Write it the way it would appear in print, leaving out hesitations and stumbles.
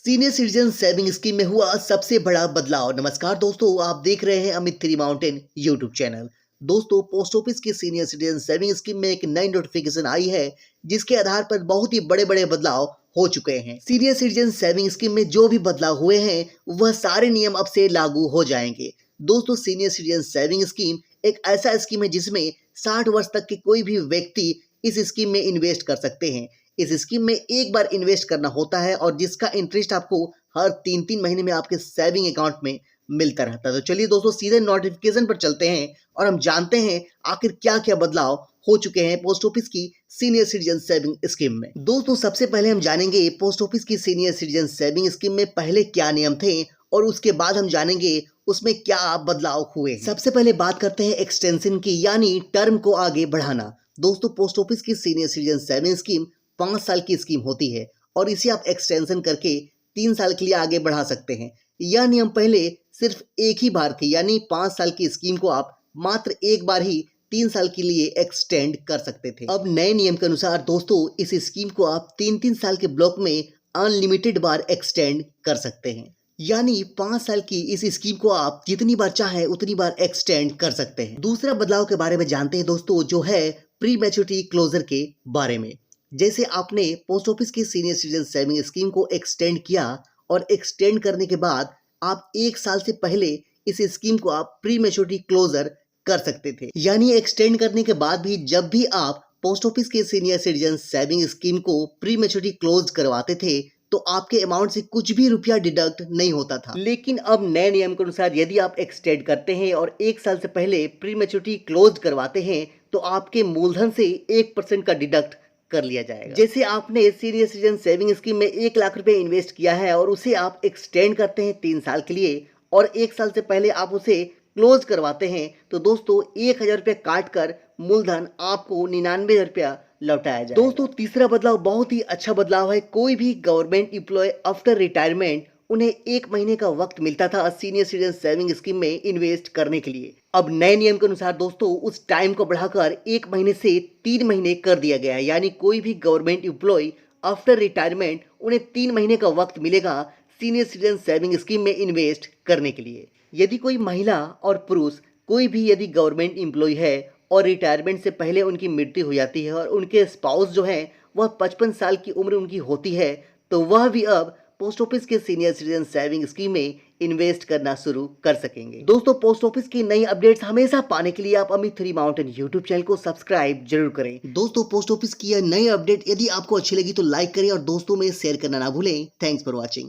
Senior citizen saving scheme में हुआ सबसे बड़ा बदलाव। नमस्कार दोस्तों, आप देख रहे हैं Amit three mountain YouTube channel. दोस्तों, पोस्ट ऑफिस की सीनियर सिटीजन सेविंग स्कीम में एक नई नोटिफिकेशन आई है, जिसके आधार पर बहुत ही बड़े बड़े बदलाव हो चुके हैं। सीनियर सिटीजन सेविंग स्कीम में जो भी बदलाव हुए हैं वह सारे नियम अब से लागू हो जाएंगे। दोस्तों, सीनियर सिटीजन सेविंग स्कीम एक ऐसा स्कीम है जिसमें 60 वर्ष तक के कोई भी व्यक्ति इस स्कीम में इन्वेस्ट कर सकते हैं। इस स्कीम में एक बार इन्वेस्ट करना होता है और जिसका इंटरेस्ट आपको हर 3-3 महीने में आपके सेविंग अकाउंट में मिलता रहता है। तो चलिए दोस्तों, सीधे नोटिफिकेशन पर चलते हैं और हम जानते हैं आखिर क्या क्या बदलाव हो चुके हैं पोस्ट ऑफिस की सीनियर सिटीजन सेविंग स्कीम में। दोस्तों, सबसे पहले हम जानेंगे पोस्ट ऑफिस की सीनियर सिटीजन सेविंग स्कीम में पहले क्या नियम थे और उसके बाद हम जानेंगे उसमें क्या बदलाव हुए। सबसे पहले बात करते हैं एक्सटेंशन की, यानी टर्म को आगे बढ़ाना। दोस्तों, पोस्ट ऑफिस की सीनियर सिटीजन सेविंग स्कीम 5 साल की स्कीम होती है और इसे आप एक्सटेंशन करके 3 साल के लिए आगे बढ़ा सकते हैं। यह नियम पहले सिर्फ एक ही बार थी, यानी 5 साल की स्कीम को आप मात्र एक बार ही 3 साल के लिए एक्सटेंड कर सकते थे। अब नए नियम के अनुसार दोस्तों, इस स्कीम को आप 3-3 साल के ब्लॉक में अनलिमिटेड बार एक्सटेंड कर सकते हैं, यानी 5 साल की इस स्कीम को आप जितनी बार चाहे उतनी बार एक्सटेंड कर सकते हैं। दूसरा बदलाव के बारे में जानते हैं दोस्तों, जो है प्री मैच्योरिटी क्लोजर के बारे में। जैसे आपने पोस्ट ऑफिस की सीनियर सिटीजन सेविंग स्कीम को एक्सटेंड किया और एक्सटेंड करने के बाद आप 1 साल से पहले इस स्कीम को आप प्री मैच्योरिटी क्लोजर कर सकते थे, यानी एक्सटेंड करने के बाद भी जब भी आप पोस्ट ऑफिस के सीनियर सिटीजन सेविंग स्कीम को प्री मैच्योरिटी क्लोज करवाते थे तो आपके अमाउंट से कुछ भी रुपया डिडक्ट नहीं होता था। लेकिन अब नए नियम के अनुसार यदि आप एक्सटेंड करते हैं और 1 साल से पहले प्री मैच्योरिटी क्लोज करवाते हैं तो आपके मूलधन से 1% का डिडक्ट कर लिया जाएगा। जैसे आपने सीनियर सिटीजन सेविंग स्कीम में 1 लाख रुपए इन्वेस्ट किया है और उसे आप एक्सटेंड करते हैं 3 साल के लिए और 1 साल से पहले आप उसे क्लोज करवाते हैं तो दोस्तों 1000 रुपये काट कर मूलधन आपको 99 रुपया लौटाया जाएगा। दोस्तों, तीसरा बदलाव बहुत ही अच्छा बदलाव है। कोई भी गवर्नमेंट एम्प्लॉय आफ्टर रिटायरमेंट उन्हें 1 महीने का वक्त मिलता था सीनियर सिटीजन सेविंग स्कीम में इन्वेस्ट करने के लिए। अब नए नियम के अनुसार दोस्तों उस टाइम को बढ़ाकर 1 महीने से 3 महीने कर दिया गया है, यानी कोई भी गवर्नमेंट एम्प्लॉय आफ्टर रिटायरमेंट उन्हें 3 महीने का वक्त मिलेगा सीनियर सिटीजन सेविंग स्कीम में इन्वेस्ट करने के लिए। यदि कोई महिला और पुरुष कोई भी यदि गवर्नमेंट एम्प्लॉय है और रिटायरमेंट से पहले उनकी मृत्यु हो जाती है और उनके स्पाउस जो हैं वह 55 साल की उम्र उनकी होती है तो वह भी अब पोस्ट ऑफिस के सीनियर सिटीजन सेविंग स्कीम में इन्वेस्ट करना शुरू कर सकेंगे। दोस्तों, पोस्ट ऑफिस की नई अपडेट्स हमेशा पाने के लिए आप Amit three mountain YouTube channel को सब्सक्राइब जरूर करें। दोस्तों, पोस्ट ऑफिस की यह नई अपडेट यदि आपको अच्छी लगी तो लाइक करें और दोस्तों में शेयर करना ना भूलें। Thanks for watching.